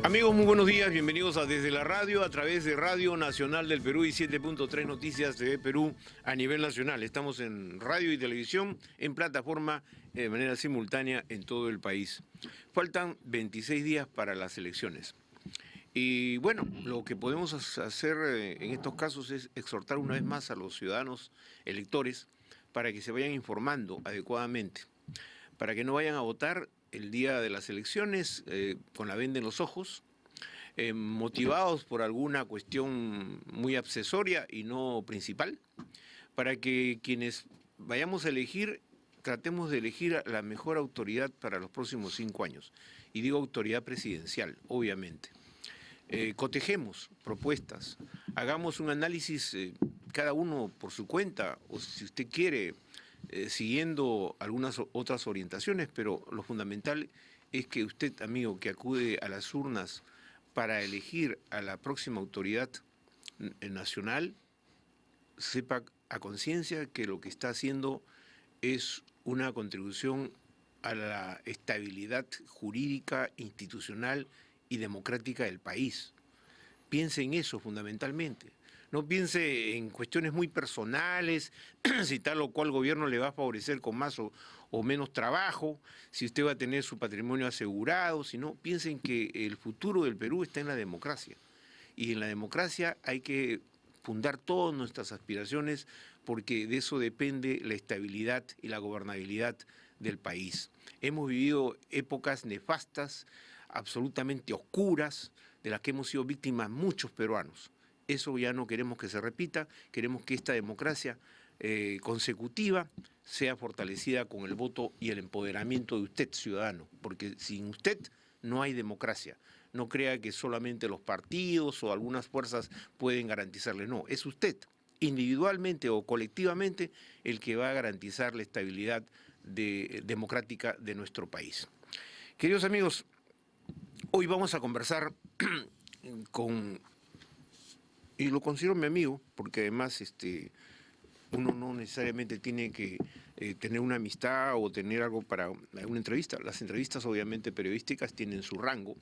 Amigos, muy buenos días, bienvenidos a Desde la Radio, a través de Radio Nacional del Perú y 7.3 Noticias TV Perú a nivel nacional. Estamos en radio y televisión, en plataforma, de manera simultánea en todo el país. Faltan 26 días para las elecciones. Y bueno, lo que podemos hacer en estos casos es exhortar una vez más a los ciudadanos electores para que se vayan informando adecuadamente, para que no vayan a votar el día de las elecciones con la venda en los ojos, motivados por alguna cuestión muy accesoria y no principal, para que quienes vayamos a elegir, tratemos de elegir a la mejor autoridad para los próximos 5 años. Y digo autoridad presidencial, obviamente. Cotejemos propuestas, hagamos un análisis cada uno por su cuenta, o si usted quiere, siguiendo algunas otras orientaciones, pero lo fundamental es que usted, amigo, que acude a las urnas para elegir a la próxima autoridad nacional, sepa a conciencia que lo que está haciendo es una contribución a la estabilidad jurídica, institucional y democrática del país. Piense en eso fundamentalmente. No piense en cuestiones muy personales, si tal o cual gobierno le va a favorecer con más o menos trabajo, si usted va a tener su patrimonio asegurado, sino piense en que el futuro del Perú está en la democracia. Y en la democracia hay que fundar todas nuestras aspiraciones porque de eso depende la estabilidad y la gobernabilidad del país. Hemos vivido épocas nefastas, absolutamente oscuras, de las que hemos sido víctimas muchos peruanos. Eso ya no queremos que se repita, queremos que esta democracia consecutiva sea fortalecida con el voto y el empoderamiento de usted, ciudadano, porque sin usted no hay democracia. No crea que solamente los partidos o algunas fuerzas pueden garantizarle, no, es usted, individualmente o colectivamente, el que va a garantizar la estabilidad democrática de nuestro país. Queridos amigos, hoy vamos a conversar con... Y lo considero mi amigo, porque además uno no necesariamente tiene que tener una amistad o tener algo para una entrevista. Las entrevistas obviamente periodísticas tienen su rango.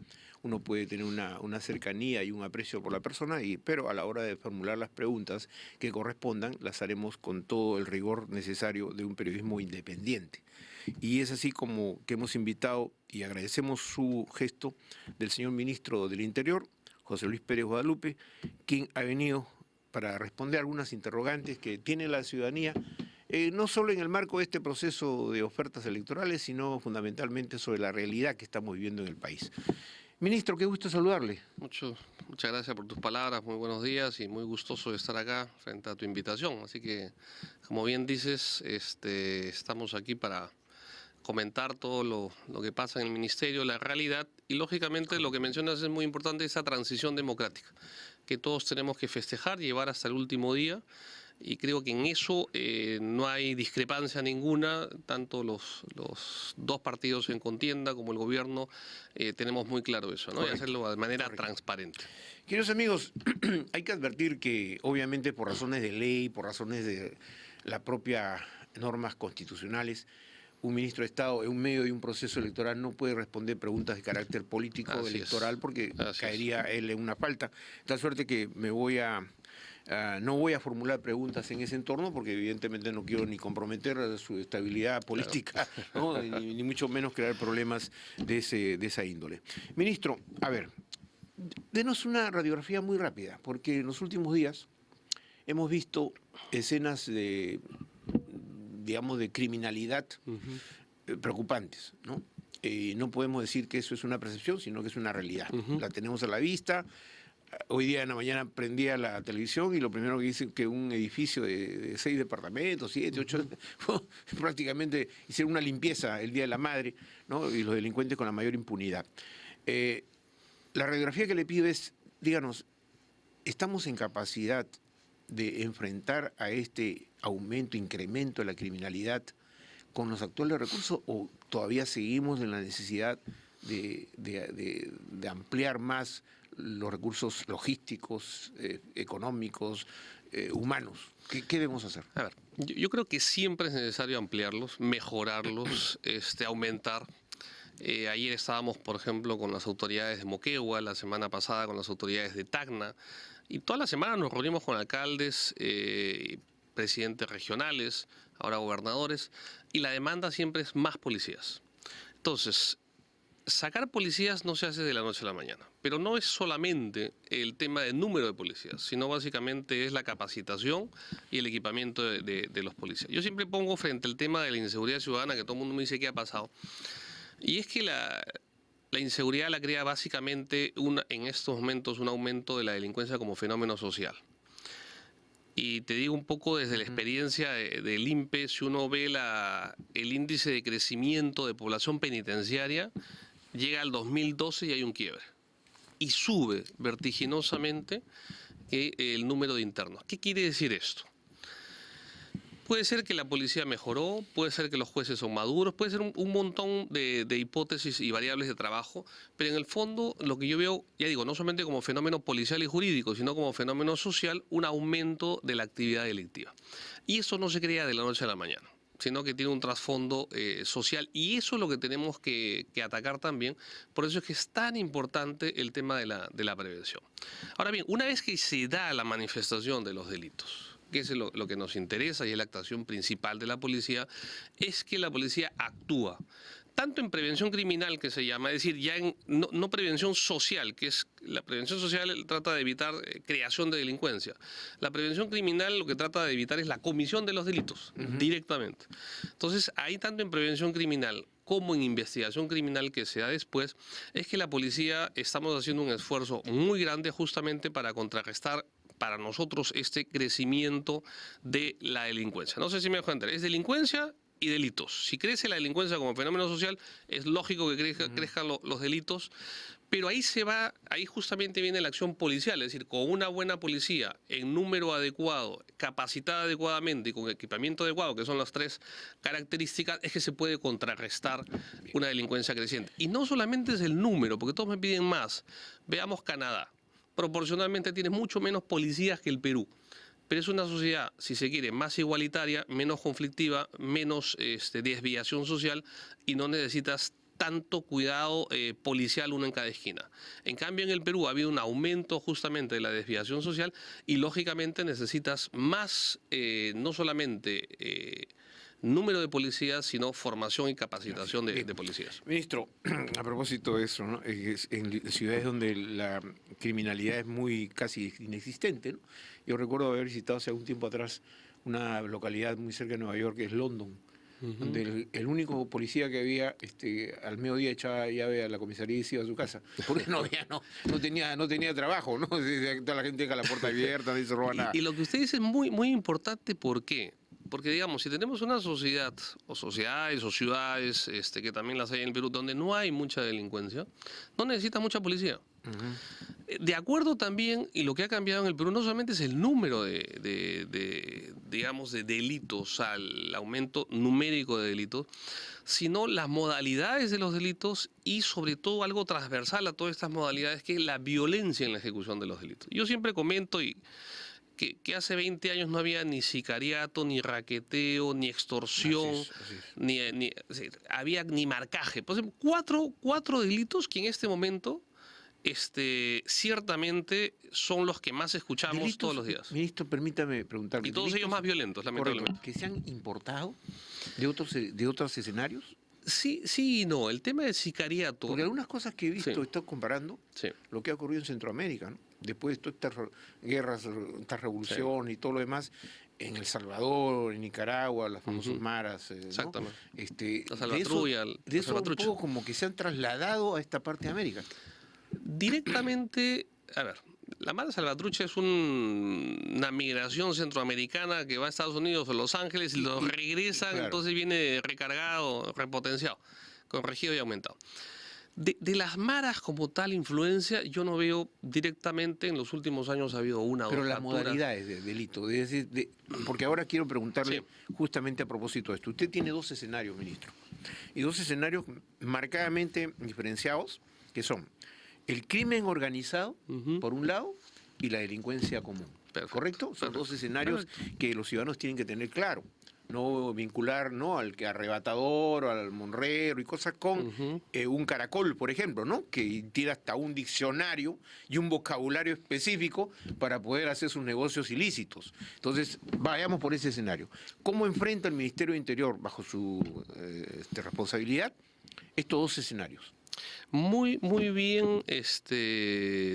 Uno puede tener una cercanía y un aprecio por la persona, pero a la hora de formular las preguntas que correspondan, las haremos con todo el rigor necesario de un periodismo independiente. Y es así como que hemos invitado, y agradecemos su gesto, del señor ministro del Interior, José Luis Pérez Guadalupe, quien ha venido para responder algunas interrogantes que tiene la ciudadanía, no solo en el marco de este proceso de ofertas electorales, sino fundamentalmente sobre la realidad que estamos viviendo en el país. Ministro, qué gusto saludarle. Muchas gracias por tus palabras, muy buenos días y muy gustoso de estar acá frente a tu invitación. Así que, como bien dices, estamos aquí para comentar todo lo que pasa en el Ministerio, la realidad, y lógicamente lo que mencionas es muy importante, esa transición democrática, que todos tenemos que festejar, llevar hasta el último día, y creo que en eso no hay discrepancia ninguna, tanto los dos partidos en contienda como el gobierno, tenemos muy claro eso, ¿no? Y hacerlo de manera transparente. Queridos amigos, hay que advertir que obviamente por razones de ley, por razones de la propia normas constitucionales, un ministro de Estado en medio de un proceso electoral no puede responder preguntas de carácter político electoral porque caería él en una falta. De tal suerte que no voy a formular preguntas en ese entorno porque evidentemente no quiero ni comprometer su estabilidad política, ¿no? ni mucho menos crear problemas de esa índole. Ministro, a ver, denos una radiografía muy rápida, porque en los últimos días hemos visto escenas de criminalidad preocupantes, ¿no? No podemos decir que eso es una percepción, sino que es una realidad. La tenemos a la vista. Hoy día en la mañana prendía la televisión y lo primero que dice que un edificio de 6 departamentos, 7, 8, prácticamente hicieron una limpieza el Día de la Madre, ¿no? Y los delincuentes con la mayor impunidad. La radiografía que le pido es, díganos, ¿estamos en capacidad de enfrentar a este aumento, incremento de la criminalidad con los actuales recursos o todavía seguimos en la necesidad de ampliar más los recursos logísticos, económicos, humanos? ¿Qué debemos hacer? A ver, yo creo que siempre es necesario ampliarlos, mejorarlos, aumentar. Ayer estábamos, por ejemplo, con las autoridades de Moquegua, la semana pasada con las autoridades de Tacna, y toda la semana nos reunimos con alcaldes, presidentes regionales, ahora gobernadores, y la demanda siempre es más policías. Entonces, sacar policías no se hace de la noche a la mañana, pero no es solamente el tema del número de policías, sino básicamente es la capacitación y el equipamiento de los policías. Yo siempre pongo frente al tema de la inseguridad ciudadana, que todo el mundo me dice qué ha pasado, y es que la inseguridad la crea básicamente en estos momentos un aumento de la delincuencia como fenómeno social. Y te digo un poco desde la experiencia del INPE, si uno ve el índice de crecimiento de población penitenciaria, llega al 2012 y hay un quiebre. Y sube vertiginosamente el número de internos. ¿Qué quiere decir esto? Puede ser que la policía mejoró, puede ser que los jueces son maduros, puede ser un montón de hipótesis y variables de trabajo, pero en el fondo lo que yo veo, ya digo, no solamente como fenómeno policial y jurídico, sino como fenómeno social, un aumento de la actividad delictiva. Y eso no se crea de la noche a la mañana, sino que tiene un trasfondo social, y eso es lo que tenemos que atacar también. Por eso es que es tan importante el tema de la prevención. Ahora bien, una vez que se da la manifestación de los delitos, que es lo que nos interesa y es la actuación principal de la policía, es que la policía actúa tanto en prevención criminal, que se llama, es decir, ya en no prevención social, que es la prevención social trata de evitar creación de delincuencia. La prevención criminal lo que trata de evitar es la comisión de los delitos, directamente. Entonces, ahí tanto en prevención criminal como en investigación criminal que se da después, es que la policía estamos haciendo un esfuerzo muy grande justamente para contrarrestar para nosotros este crecimiento de la delincuencia. No sé si me dejo entender, es delincuencia y delitos. Si crece la delincuencia como fenómeno social, es lógico que crezcan los delitos, pero ahí justamente viene la acción policial, es decir, con una buena policía, en número adecuado, capacitada adecuadamente y con equipamiento adecuado, que son las tres características, es que se puede contrarrestar una delincuencia creciente. Y no solamente es el número, porque todos me piden más. Veamos Canadá. Proporcionalmente tiene mucho menos policías que el Perú. Pero es una sociedad, si se quiere, más igualitaria, menos conflictiva, menos desviación social, y no necesitas tanto cuidado policial uno en cada esquina. En cambio, en el Perú ha habido un aumento justamente de la desviación social y, lógicamente, necesitas más, no solamente número de policías, sino formación y capacitación de policías. Ministro, a propósito de eso, ¿no? En ciudades donde la criminalidad es casi inexistente, ¿no? Yo recuerdo haber visitado hace algún tiempo atrás una localidad muy cerca de Nueva York, que es London, donde el único policía que había al mediodía echaba llave a la comisaría y se iba a su casa, porque no tenía trabajo, ¿no? Toda la gente deja la puerta abierta, no se roba nada. Y lo que usted dice es muy, muy importante, ¿por qué? Porque, digamos, si tenemos una sociedad, o sociedades, o ciudades, que también las hay en el Perú, donde no hay mucha delincuencia, no necesita mucha policía. De acuerdo también, y lo que ha cambiado en el Perú no solamente es el número digamos, de delitos, el aumento numérico de delitos, sino las modalidades de los delitos y sobre todo algo transversal a todas estas modalidades, que es la violencia en la ejecución de los delitos. Yo siempre comento que hace 20 años no había ni sicariato, ni raqueteo, ni extorsión, había ni marcaje. Pues, cuatro delitos que en este momento ciertamente son los que más escuchamos delitos, todos los días. Ministro, permítame preguntarle. Y todos ellos más violentos, lamentablemente. Correcto. ¿Que se han importado de otros escenarios? Sí y no. El tema del sicariato... Porque algunas cosas que he visto, estoy comparando lo que ha ocurrido en Centroamérica, ¿no? Después de todas estas guerras, estas revoluciones y todo lo demás, en El Salvador, en Nicaragua, las famosas maras, exactamente. ¿no? La salvatrulla, de eso un poco como que se han trasladado a esta parte de América. Directamente, a ver, la mara salvatrucha es una migración centroamericana que va a Estados Unidos o Los Ángeles y los regresan, claro. Entonces viene recargado, repotenciado, corregido y aumentado. De las maras como tal influencia, yo no veo directamente, en los últimos años ha habido una o dos. Pero las modalidades de delito, porque ahora quiero preguntarle justamente a propósito de esto. Usted tiene dos escenarios, ministro, y dos escenarios marcadamente diferenciados, que son el crimen organizado, por un lado, y la delincuencia común. Perfecto. ¿Correcto? Son dos escenarios que los ciudadanos tienen que tener claro. no vincular, ¿no?, al que arrebatador, al monrero y cosas con un caracol, por ejemplo, ¿no?, que tiene hasta un diccionario y un vocabulario específico para poder hacer sus negocios ilícitos. Entonces, vayamos por ese escenario. ¿Cómo enfrenta el Ministerio de Interior, bajo su responsabilidad, estos dos escenarios? Muy bien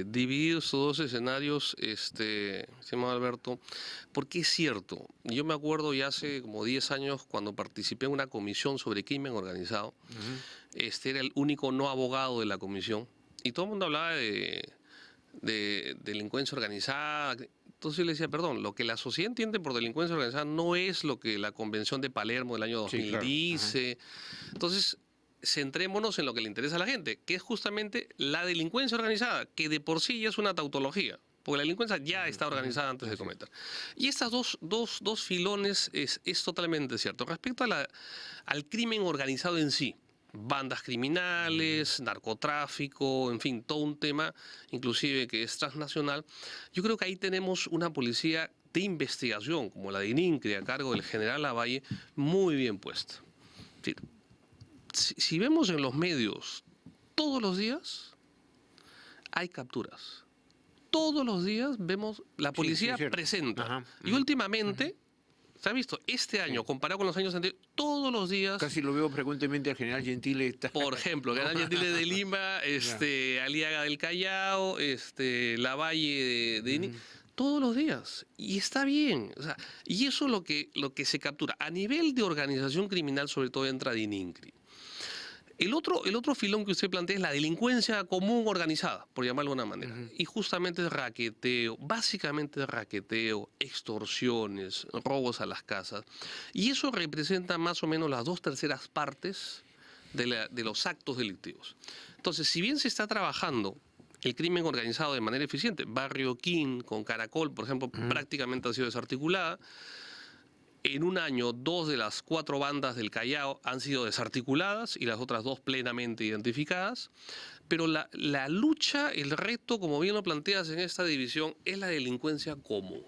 divididos estos dos escenarios, estimado Alberto, porque es cierto, yo me acuerdo ya hace como 10 años cuando participé en una comisión sobre crimen organizado, era el único no abogado de la comisión y todo el mundo hablaba de delincuencia organizada. Entonces yo le decía, perdón, lo que la sociedad entiende por delincuencia organizada no es lo que la Convención de Palermo del año 2000 dice. Entonces, centrémonos en lo que le interesa a la gente, que es justamente la delincuencia organizada, que de por sí ya es una tautología, porque la delincuencia ya está organizada antes de cometer. Y estas dos filones es totalmente cierto. Respecto a al crimen organizado en sí, bandas criminales, narcotráfico, en fin, todo un tema, inclusive que es transnacional, yo creo que ahí tenemos una policía de investigación, como la de ININCRI, a cargo del general Lavalle, muy bien puesta. Es decir, si vemos en los medios todos los días, hay capturas. Todos los días vemos la policía presenta. Y últimamente, se ha visto, este año, comparado con los años anteriores, todos los días... Casi lo veo frecuentemente al general Gentile. Por ejemplo, el general Gentile de Lima, Aliaga del Callao, Lavalle de todos los días. Y está bien. O sea, y eso es lo que se captura. A nivel de organización criminal, sobre todo, entra DININCRI. El otro filón que usted plantea es la delincuencia común organizada, por llamarlo de alguna manera. Y justamente es raqueteo, básicamente es raqueteo, extorsiones, robos a las casas. Y eso representa más o menos las 2/3 partes de los actos delictivos. Entonces, si bien se está trabajando el crimen organizado de manera eficiente, Barrio Quín con Caracol, por ejemplo, prácticamente ha sido desarticulada. En un año, 2 de las 4 bandas del Callao han sido desarticuladas y las otras 2 plenamente identificadas. Pero la lucha, el reto, como bien lo planteas en esta división, es la delincuencia común.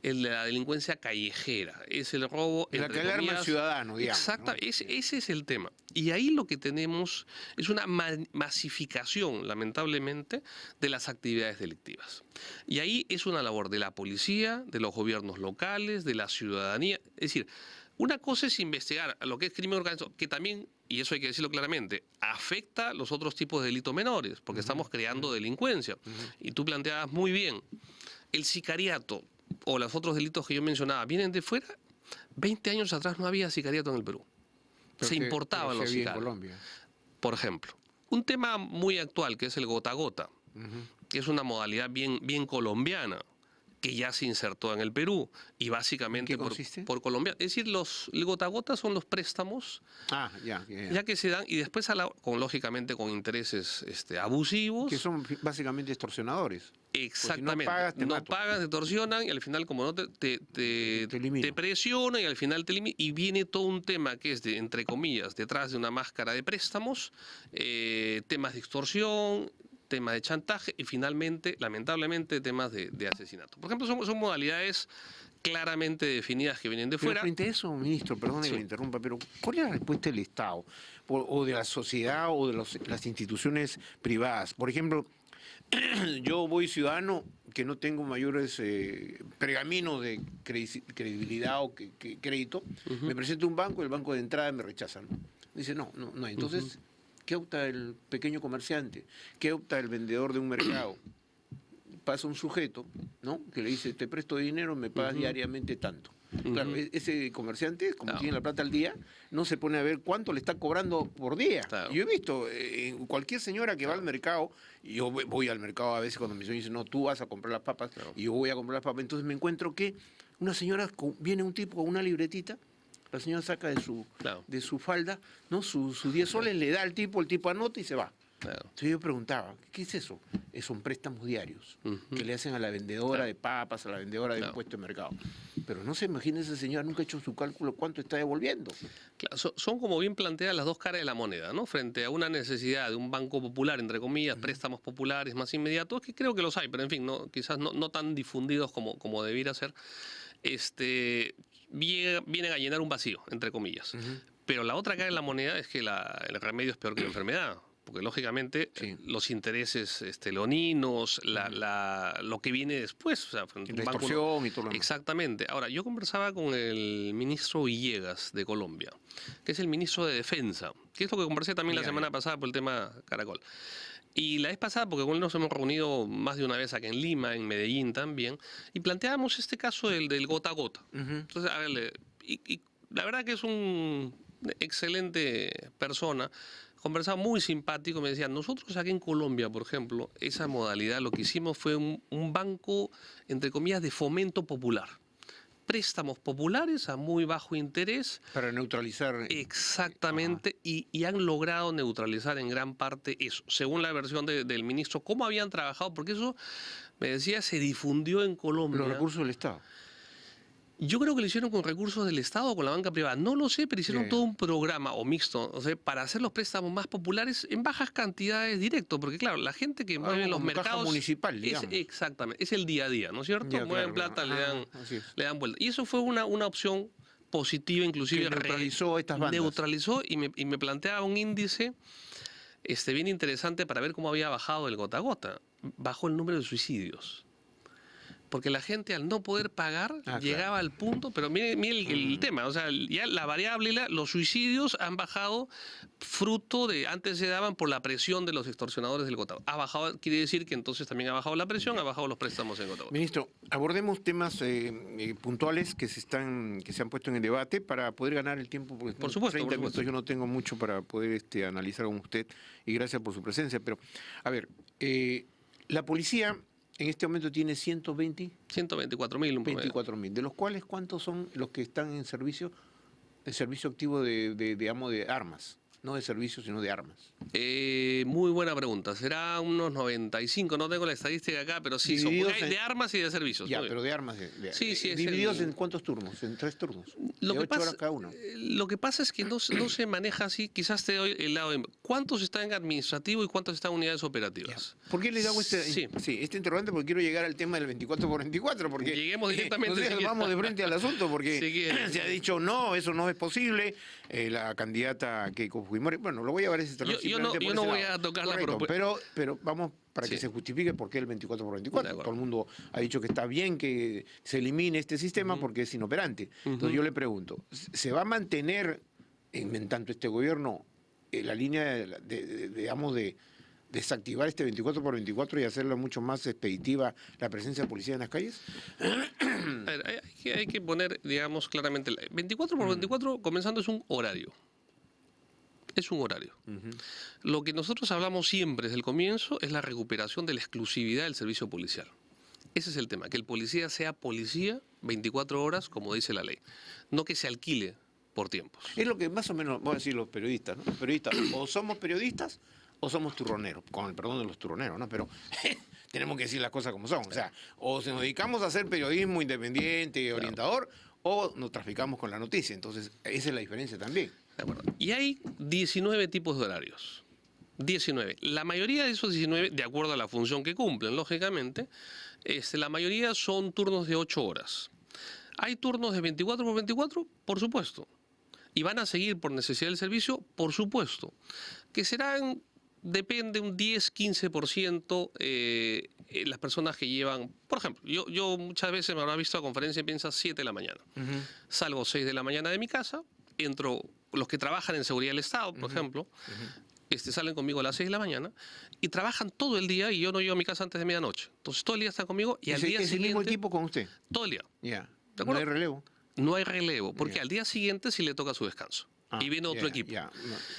La delincuencia callejera, es el robo... La que alarma al ciudadano, digamos. Exacto, ¿no? Ese es el tema. Y ahí lo que tenemos es una masificación, lamentablemente, de las actividades delictivas. Y ahí es una labor de la policía, de los gobiernos locales, de la ciudadanía. Es decir, una cosa es investigar lo que es crimen organizado, que también, y eso hay que decirlo claramente, afecta los otros tipos de delitos menores, porque estamos creando delincuencia. Y tú planteabas muy bien, el sicariato o los otros delitos que yo mencionaba, ¿vienen de fuera? 20 años atrás no había sicariato en el Perú. Se importaban los sicarios. En Colombia. Por ejemplo, un tema muy actual que es el gota a gota, que es una modalidad bien colombiana, que ya se insertó en el Perú y básicamente por Colombia. Es decir, el gota a gota son los préstamos ya que se dan y después, lógicamente, con intereses abusivos. Que son básicamente extorsionadores. Exactamente. Si no pagas, te extorsionan y al final, como no te presionan y al final te eliminan. Y viene todo un tema que es, entre comillas, detrás de una máscara de préstamos, temas de extorsión, temas de chantaje y finalmente, lamentablemente, temas de asesinato. Por ejemplo, son modalidades claramente definidas que vienen de fuera. Pero frente a eso, ministro, perdone que me interrumpa, pero ¿cuál es la respuesta del Estado o de la sociedad o de las instituciones privadas? Por ejemplo, yo voy ciudadano que no tengo mayores pergaminos de credibilidad o crédito, me presento a un banco y el banco de entrada me rechaza, ¿no? Dice, no hay. Entonces, ¿qué opta el pequeño comerciante? ¿Qué opta el vendedor de un mercado? Pasa un sujeto, ¿no?, que le dice, te presto dinero, me pagas diariamente tanto. Claro, ese comerciante, como tiene la plata al día, no se pone a ver cuánto le está cobrando por día. Claro. Yo he visto, cualquier señora que va al mercado, y yo voy al mercado a veces cuando mi señor dice, no, tú vas a comprar las papas, y yo voy a comprar las papas, entonces me encuentro que una señora, viene un tipo con una libretita, la señora saca de su falda, ¿no?, sus 10 soles, le da al tipo, el tipo anota y se va. Claro. Entonces yo preguntaba, ¿qué es eso? Son préstamos diarios que le hacen a la vendedora de papas, a la vendedora de un puesto de mercado. Pero no se imagina, esa señora nunca ha hecho su cálculo cuánto está devolviendo. Claro, son como bien planteadas las dos caras de la moneda, ¿no? Frente a una necesidad de un banco popular, entre comillas, préstamos populares más inmediatos, que creo que los hay, pero en fin, quizás no tan difundidos como debiera ser. vienen a llenar un vacío, entre comillas. Pero la otra cara de la moneda es que el remedio es peor que la enfermedad. Porque lógicamente los intereses leoninos, lo que viene después, o sea, frente a un La banco, extorsión y todo lo demás. exactamente. Ahora, yo conversaba con el ministro Villegas de Colombia, que es el ministro de Defensa, que es lo que conversé también la semana pasada por el tema Caracol. Y la vez pasada, porque con él nos hemos reunido más de una vez acá en Lima, en Medellín también, y planteábamos este caso del gota a gota. Entonces, a ver, y la verdad que es un excelente persona. Conversaba muy simpático, me decía, nosotros aquí en Colombia, por ejemplo, esa modalidad lo que hicimos fue un banco, entre comillas, de fomento popular. Préstamos populares a muy bajo interés. Para neutralizar. Exactamente, y han logrado neutralizar en gran parte eso. Según la versión del ministro, ¿cómo habían trabajado? Porque eso, me decía, se difundió en Colombia. Los recursos del Estado. Yo creo que lo hicieron con recursos del Estado o con la banca privada. No lo sé, pero hicieron todo un programa o mixto, o sea, para hacer los préstamos más populares en bajas cantidades directo. Porque claro, la gente que mueve en los mercados... Caja municipal, digamos. Exactamente, es el día a día, ¿no es cierto? Mueven plata, le dan vuelta. Y eso fue una opción positiva, inclusive... Que neutralizó estas bandas. Neutralizó y me planteaba un índice bien interesante para ver cómo había bajado el gota a gota. Bajó el número de suicidios. Porque la gente al no poder pagar llegaba al punto, pero mire el tema, o sea, ya la variable, los suicidios han bajado fruto de, antes se daban por la presión de los extorsionadores del gota. Ha bajado, quiere decir que entonces también ha bajado la presión, ha bajado los préstamos en gota. Ministro, abordemos temas puntuales que se han puesto en el debate para poder ganar el tiempo, porque por supuesto, 30 minutos yo no tengo mucho para poder analizar con usted, y gracias por su presencia, pero a ver, la policía en este momento tiene 124.000, 24.000, de los cuales ¿cuántos son los que están en servicio activo de armas? No de servicio, sino de armas. Muy buena pregunta. Será unos 95, no tengo la estadística acá, pero sí, son de armas y de servicios. Ya, pero de armas. Sí, ¿Divididos en cuántos turnos? ¿En 3 turnos? ¿De 8 horas cada uno? Lo que pasa es que no se maneja así. Quizás te doy el lado de... ¿Cuántos están en administrativo y cuántos están en unidades operativas? Ya. ¿Por qué le hago este interrogante? Porque quiero llegar al tema del 24x24. Porque lleguemos directamente. Vamos de frente al asunto, porque se ha dicho, no, eso no es posible. La candidata Keiko Fujimori, bueno, lo voy a ver ese terreno. Yo no voy a tocar la propuesta. Pero vamos para que se justifique por qué el 24x24. Todo el mundo ha dicho que está bien que se elimine este sistema porque es inoperante. Entonces yo le pregunto, ¿se va a mantener, en tanto este gobierno, la línea de desactivar este 24x24 y hacerlo mucho más expeditiva la presencia de policía en las calles? A ver, hay que poner, digamos, claramente, 24x24 comenzando es un horario. Es un horario. Lo que nosotros hablamos siempre desde el comienzo es la recuperación de la exclusividad del servicio policial. Ese es el tema, que el policía sea policía 24 horas, como dice la ley. No que se alquile por tiempos. Es lo que más o menos, voy a decir los periodistas, ¿no? Los periodistas o somos periodistas o somos turroneros, con el perdón de los turroneros, ¿no? Pero tenemos que decir las cosas como son. O sea, o nos dedicamos a hacer periodismo independiente y orientador, o nos traficamos con la noticia. Entonces, esa es la diferencia también. De acuerdo. Y hay 19 tipos de horarios. 19. La mayoría de esos 19, de acuerdo a la función que cumplen, lógicamente, la mayoría son turnos de 8 horas. ¿Hay turnos de 24x24? Por supuesto. ¿Y van a seguir por necesidad del servicio? Por supuesto. Que serán, depende, un 10-15% las personas que llevan... Por ejemplo, yo muchas veces me habrá visto a conferencia y piensa 7 de la mañana. Salgo 6 de la mañana de mi casa, entro... Los que trabajan en seguridad del Estado, por ejemplo, salen conmigo a las 6 de la mañana y trabajan todo el día y yo no llego a mi casa antes de medianoche. Entonces todo el día están conmigo y al día siguiente... ¿Es el mismo equipo con usted? Todo el día. Ya. ¿No hay relevo? No hay relevo, porque al día siguiente sí le toca su descanso. Y viene otro equipo.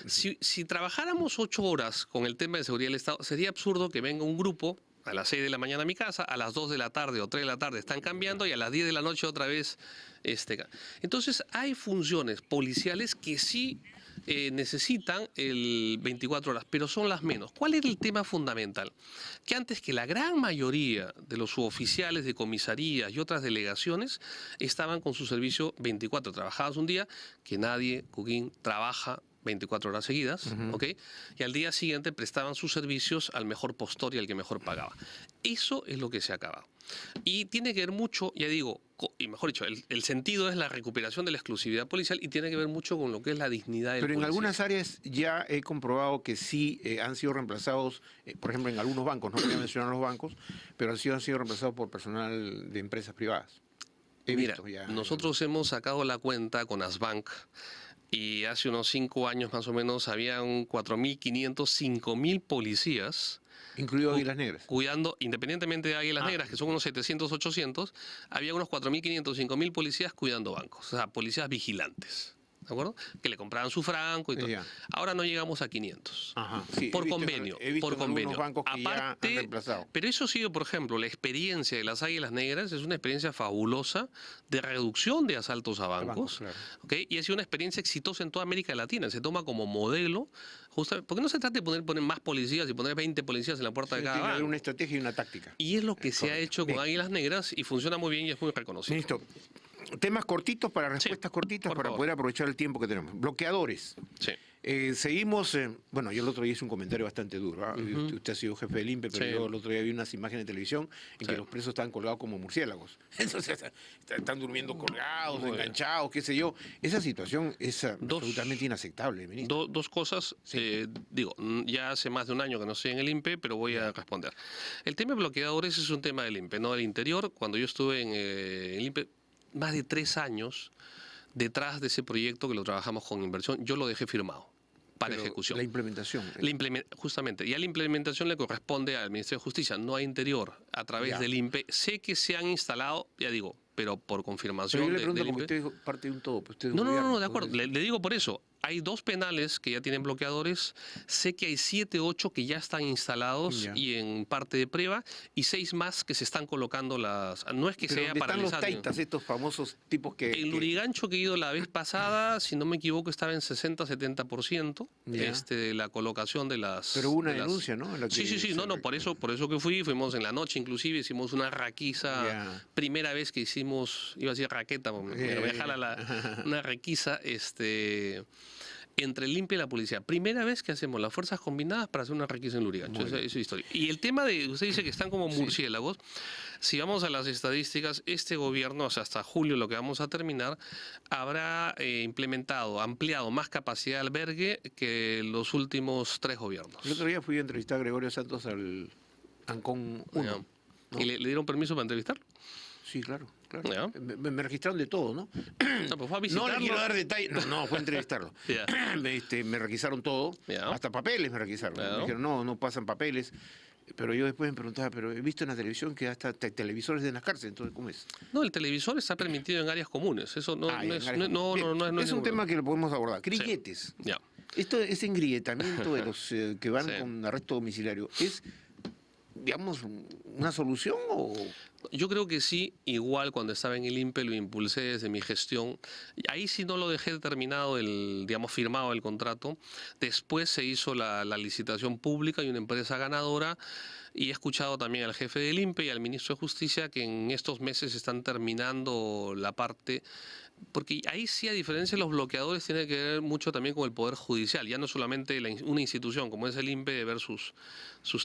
Si trabajáramos 8 horas con el tema de seguridad del Estado, sería absurdo que venga un grupo a las 6 de la mañana a mi casa, a las 2 de la tarde o 3 de la tarde están cambiando y a las 10 de la noche otra vez. Entonces hay funciones policiales que sí necesitan el 24 horas, pero son las menos. ¿Cuál es el tema fundamental? Que antes que la gran mayoría de los suboficiales de comisarías y otras delegaciones estaban con su servicio 24, trabajadas un día, que nadie, Cuquín, trabaja 24 horas seguidas, ¿ok? Y al día siguiente prestaban sus servicios al mejor postor y al que mejor pagaba. Eso es lo que se acaba. Y tiene que ver mucho, ya digo, y mejor dicho, el sentido es la recuperación de la exclusividad policial y tiene que ver mucho con lo que es la dignidad del Pero en policía. algunas áreas ya he comprobado que sí han sido reemplazados, por ejemplo, en algunos bancos, no voy a mencionar los bancos, pero han sido reemplazados por personal de empresas privadas. Mira, nosotros hemos sacado la cuenta con Asbank y hace unos 5 años más o menos habían 4.500, 5.000 policías. Incluido Águilas Negras. Cuidando, independientemente de Águilas Negras, que son unos 700, 800, había unos 4.500, 5.000 policías cuidando bancos, o sea, policías vigilantes. ¿De acuerdo? Que le compraban su franco y todo. Ahora no llegamos a 500. Sí, por convenio. He visto por convenio. Bancos que aparte, ya han reemplazado. pero eso ha sido, por ejemplo, la experiencia de las Águilas Negras es una experiencia fabulosa de reducción de asaltos a bancos. Claro. ¿Okay? Y ha sido una experiencia exitosa en toda América Latina. Se toma como modelo. Porque no se trata de poner más policías y poner 20 policías en la puerta de cada banco. Tiene que haber una estrategia y una táctica. Y es lo que se ha hecho con Águilas Negras y funciona muy bien y es muy reconocido. Ministro, temas cortitos para respuestas cortitas para poder aprovechar el tiempo que tenemos. Bloqueadores. Sí. Seguimos, bueno, yo el otro día hice un comentario bastante duro. Usted ha sido jefe del INPE, pero yo el otro día vi unas imágenes de televisión en que los presos estaban colgados como murciélagos. Entonces están durmiendo colgados, enganchados, qué sé yo. Esa situación es absolutamente inaceptable, ministro. Dos cosas. Digo, ya hace más de un año que no estoy en el INPE, pero voy a responder. El tema de bloqueadores es un tema del INPE, no del interior. Cuando yo estuve en el INPE, más de 3 años detrás de ese proyecto que lo trabajamos con inversión, yo lo dejé firmado para ejecución. La implementación. Justamente, y a la implementación le corresponde al Ministerio de Justicia, no a Interior, a través del INPE. Sé que se han instalado, ya digo, pero por confirmación pero yo le pregunto del porque INPE. usted es parte de un todo. Usted No, de acuerdo. Le digo por eso. Hay 2 penales que ya tienen bloqueadores. Sé que hay 7, 8 que ya están instalados y en parte de prueba, y 6 más que se están colocando las. No es que sea paralizado. Están los taitas, estos famosos tipos que. El Lurigancho que he ido la vez pasada, si no me equivoco, estaba en 60-70% la colocación de las. Pero hubo una denuncia, ¿no? Sí. Por eso que fuimos en la noche, inclusive hicimos una requisa. Primera vez que hicimos, iba a decir raqueta, me voy a dejar una requisa, entre el INPE y la policía. Primera vez que hacemos las fuerzas combinadas para hacer una requisa en Lurigancho. Esa es historia. Y el tema de, usted dice que están como murciélagos. Si vamos a las estadísticas, este gobierno, o sea, hasta julio, lo que vamos a terminar, habrá ampliado más capacidad de albergue que los últimos 3 gobiernos. El otro día fui a entrevistar a Gregorio Santos al Ancón 1. ¿Y le dieron permiso para entrevistarlo? Sí, claro. Me registraron de todo, ¿no? Pues fue a visitarlo. No le quiero dar detalles. No, fue a entrevistarlo. Me requisaron todo. Hasta papeles me requisaron. Me dijeron, no pasan papeles. Pero yo después me preguntaba, pero he visto en la televisión que hasta televisores de las cárceles, entonces, ¿cómo es? No, el televisor está permitido en áreas comunes. Eso no es un tema que lo podemos abordar. Grilletes. Esto, ese engrietamiento de los que van con arresto domiciliario, ¿es, digamos, una solución o...? Yo creo que sí, igual cuando estaba en el INPE lo impulsé desde mi gestión. Ahí sí no lo dejé terminado, firmado el contrato. Después se hizo la licitación pública y una empresa ganadora. Y he escuchado también al jefe del INPE y al ministro de Justicia que en estos meses están terminando la parte. Porque ahí sí, a diferencia de los bloqueadores, tiene que ver mucho también con el Poder Judicial. Ya no solamente una institución como es el INPE de ver sus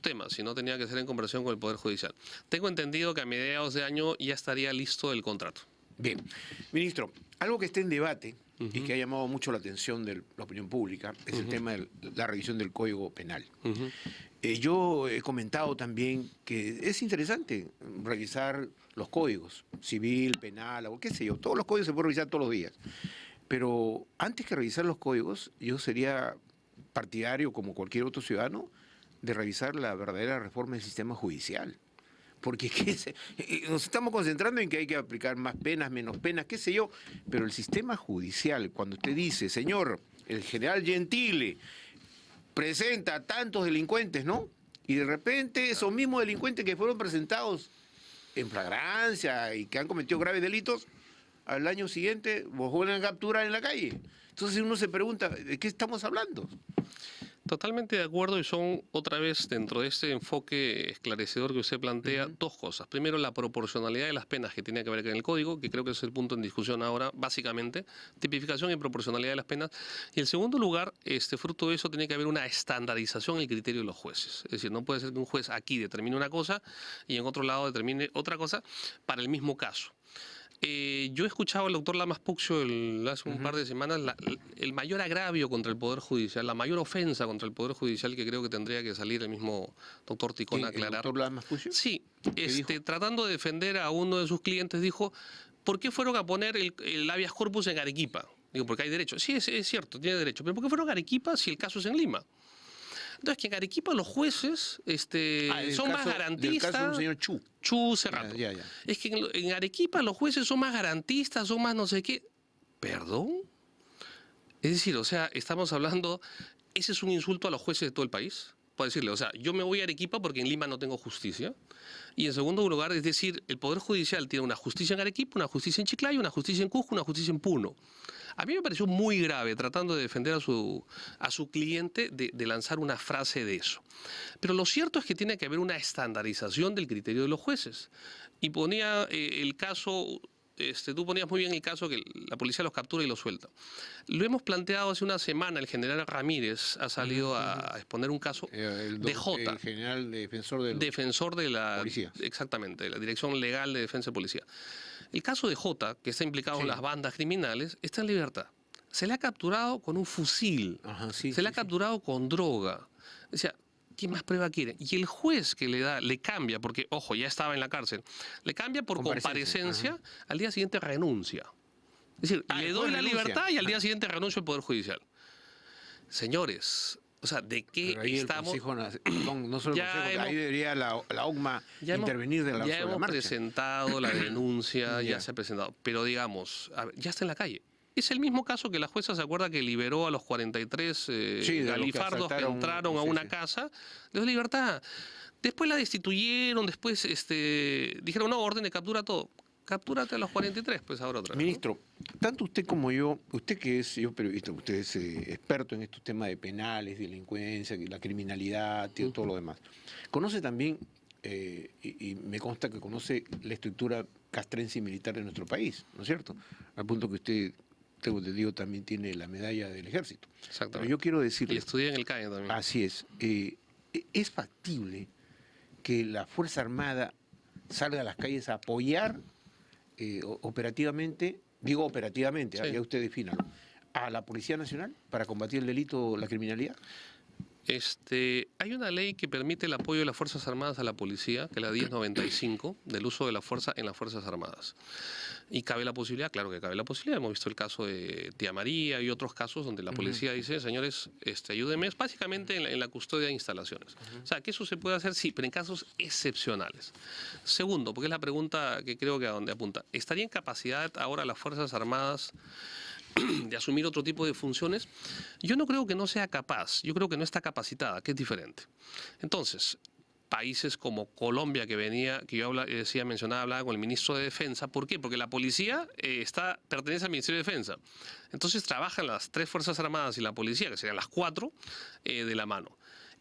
temas, sino tenía que ser en conversación con el Poder Judicial. Tengo entendido que a mediados de año ya estaría listo el contrato. Bien. Ministro, algo que está en debate y que ha llamado mucho la atención de la opinión pública es el tema de la revisión del Código Penal. Yo he comentado también que es interesante revisar los códigos, civil, penal, o qué sé yo, todos los códigos se pueden revisar todos los días. Pero antes que revisar los códigos, yo sería partidario, como cualquier otro ciudadano, de revisar la verdadera reforma del sistema judicial. Porque nos estamos concentrando en que hay que aplicar más penas, menos penas, qué sé yo, pero el sistema judicial, cuando usted dice, señor, el general Gentile presenta a tantos delincuentes, ¿no? Y de repente esos mismos delincuentes que fueron presentados en flagrancia y que han cometido graves delitos, al año siguiente vos vuelven a capturar en la calle. Entonces uno se pregunta, ¿de qué estamos hablando? Totalmente de acuerdo, y son otra vez dentro de este enfoque esclarecedor que usted plantea dos cosas. Primero, la proporcionalidad de las penas que tiene que ver con el código, que creo que es el punto en discusión ahora, básicamente, tipificación y proporcionalidad de las penas. Y en segundo lugar, fruto de eso tiene que haber una estandarización en el criterio de los jueces. Es decir, no puede ser que un juez aquí determine una cosa y en otro lado determine otra cosa para el mismo caso. Yo he escuchado al doctor Lamas Puccio hace un par de semanas el mayor agravio contra el Poder Judicial, la mayor ofensa contra el Poder Judicial, que creo que tendría que salir el mismo doctor Ticón a aclarar. ¿El doctor Lamas Puccio? Sí, tratando de defender a uno de sus clientes, dijo, ¿por qué fueron a poner el habeas corpus en Arequipa? Digo, porque hay derecho. Sí, es cierto, tiene derecho. Pero ¿por qué fueron a Arequipa si el caso es en Lima? Entonces, que en Arequipa los jueces son más garantistas. Del caso del señor Chu. Chu Cerrato. Ya. Es que en Arequipa los jueces son más garantistas, son más no sé qué. ¿Perdón? Es decir, o sea, estamos hablando, ese es un insulto a los jueces de todo el país. Puedo decirle, o sea, yo me voy a Arequipa porque en Lima no tengo justicia. Y en segundo lugar, es decir, el Poder Judicial tiene una justicia en Arequipa, una justicia en Chiclayo, una justicia en Cusco, una justicia en Puno. A mí me pareció muy grave, tratando de defender a su cliente, de lanzar una frase de eso. Pero lo cierto es que tiene que haber una estandarización del criterio de los jueces. Y ponía el caso... tú ponías muy bien el caso que la policía los captura y los suelta. Lo hemos planteado hace una semana, el general Ramírez ha salido a exponer un caso de Jota. El general defensor de la policía. Exactamente, de la Dirección Legal de Defensa de Policía. El caso de Jota, que está implicado en las bandas criminales, está en libertad. Se le ha capturado con un fusil, se le ha capturado con droga. O sea, ¿qué más prueba quiere? Y el juez que le cambia, porque, ojo, ya estaba en la cárcel, le cambia por comparecencia, al día siguiente renuncia. Es decir, le doy la libertad y al día siguiente renuncio al Poder Judicial. Señores, o sea, ¿de qué estamos? No solo el Consejo, ahí debería la OCMA intervenir sobre la marcha. Ya hemos presentado la denuncia, ya se ha presentado, pero digamos, ya está en la calle. Es el mismo caso que la jueza se acuerda que liberó a los 43 galifardos que entraron a una casa, les dio libertad. Después la destituyeron, después dijeron, no, orden de captura todo. Captúrate a los 43, pues ahora otra vez. Ministro, tanto usted como yo, usted que es periodista, usted es experto en estos temas de penales, delincuencia, la criminalidad, todo lo demás. Conoce también, y me consta que conoce la estructura castrense y militar de nuestro país, ¿no es cierto? Al punto que usted, tengo entendido, también tiene la medalla del ejército. Exactamente. Pero yo quiero decirle... Y estudié en el CAE también. Así es. ¿Es factible que la Fuerza Armada salga a las calles a apoyar operativamente, ya usted defínalo, a la Policía Nacional para combatir el delito, la criminalidad? Hay una ley que permite el apoyo de las Fuerzas Armadas a la policía, que es la 1095, del uso de la fuerza en las Fuerzas Armadas. Y cabe la posibilidad, claro que cabe la posibilidad, hemos visto el caso de Tía María y otros casos donde la policía dice, señores, ayúdenme, es básicamente en la custodia de instalaciones. O sea, que eso se puede hacer, sí, pero en casos excepcionales. Segundo, porque es la pregunta que creo que a donde apunta, ¿estaría en capacidad ahora las Fuerzas Armadas de asumir otro tipo de funciones? Yo no creo que no sea capaz, yo creo que no está capacitada, que es diferente. Entonces, países como Colombia, que yo hablaba con el ministro de Defensa. ¿Por qué? Porque la policía pertenece al Ministerio de Defensa. Entonces trabajan las 3 Fuerzas Armadas y la policía, que serían las 4, de la mano.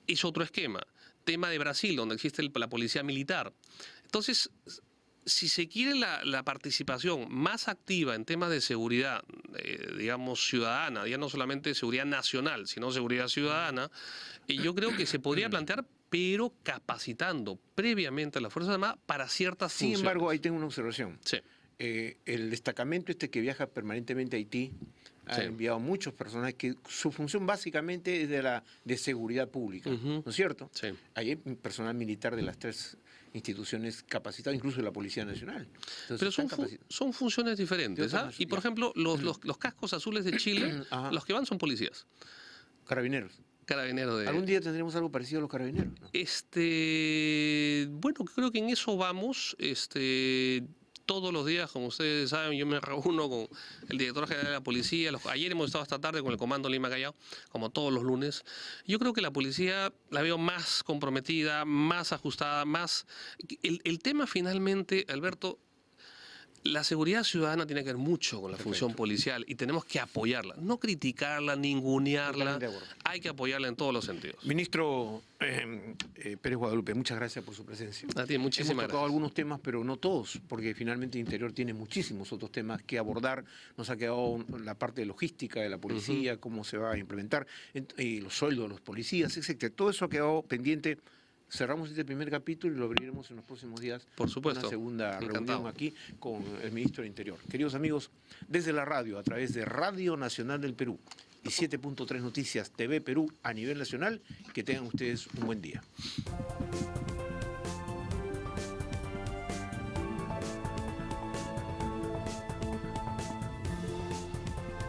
Es otro esquema. Tema de Brasil, donde existe la policía militar. Entonces, si se quiere la participación más activa en temas de seguridad, digamos, ciudadana, ya no solamente seguridad nacional, sino seguridad ciudadana, yo creo que se podría plantear, pero capacitando previamente a las Fuerzas Armadas para ciertas funciones. Sin embargo, ahí tengo una observación. Sí. El destacamento que viaja permanentemente a Haití ha enviado muchos personajes que su función básicamente es de seguridad pública, ¿no es cierto? Sí. Hay personal militar de las 3 instituciones capacitadas, incluso de la Policía Nacional. Entonces, pero son funciones diferentes. ¿Sabes? Y por ejemplo, los cascos azules de Chile, los que van son policías. Carabineros. ¿Algún día tendremos algo parecido a los carabineros? ¿No? Bueno, creo que en eso vamos. Todos los días, como ustedes saben, yo me reúno con el director general de la policía. Ayer hemos estado esta tarde con el Comando Lima Callao, como todos los lunes. Yo creo que la policía la veo más comprometida, más ajustada, más... El tema finalmente, Alberto, La seguridad ciudadana tiene que ver mucho con la Perfecto. función policial y tenemos que apoyarla, no criticarla, ningunearla, Totalmente de acuerdo. hay que apoyarla en todos los sentidos. Ministro Pérez Guadalupe, muchas gracias por su presencia. A ti, muchísimas Hemos tocado gracias. algunos temas, pero no todos, porque finalmente Interior tiene muchísimos otros temas que abordar. Nos ha quedado la parte de logística de la policía, cómo se va a implementar, y los sueldos de los policías, etcétera. Todo eso ha quedado pendiente. Cerramos este primer capítulo y lo abriremos en los próximos días. Por supuesto. Una segunda Encantado. reunión aquí con el ministro del Interior. Queridos amigos, desde la radio, a través de Radio Nacional del Perú y 7.3 Noticias TV Perú a nivel nacional, que tengan ustedes un buen día.